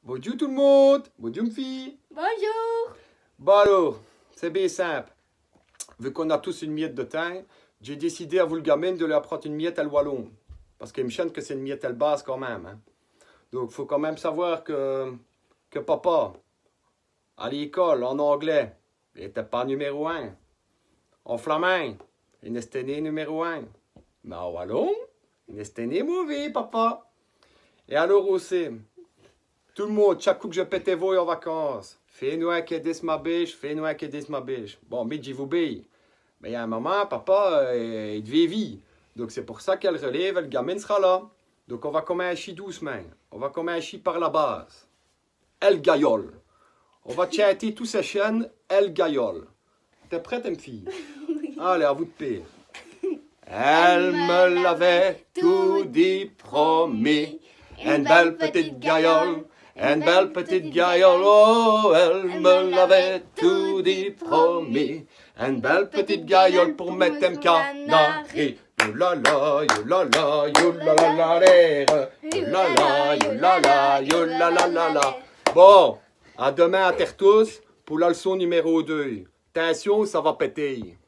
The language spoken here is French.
Bonjour tout le monde. Bonjour fille. Bonjour. Bon alors, c'est bien simple. Vu qu'on a tous une miette de thym, j'ai décidé à vous le gamin de lui apprendre une miette à le wallon. Parce qu'il me chante que c'est une miette à base quand même. Hein. Donc il faut quand même savoir que papa, à l'école, en anglais, il n'était pas numéro 1. En flamand, il n'était né numéro 1. Mais en wallon, il n'était né mauvais, papa. Et alors aussi, tout le monde, chaque coup que je pétais vous en vacances, fais-nous un cadet ma biche, fais-nous un cadet ma biche. Bon, mais j'y vous obéis. Mais il y a un moment, papa, il devait vivre. Donc c'est pour ça qu'elle relève, le gamin sera là. Donc on va comme un chi doucement. On va comme un chi par la base. Elle gaillole. On va chanter tous ces chaînes, elle gaillole. T'es prête, ma fille? Allez, à vous de pire. Elle me l'avait tout dit, promis. Une belle petite gaillole. Une belle petite gaillole, oh, elle me l'avait tout dit, promis. Une belle petite gaillole pour mettre un canari. Yo la la, yo la la, yo la la la l'air. Yo la la, yo la la, yo la la la la. Bon, à demain à terre tous pour la leçon numéro 2. Attention, ça va péter.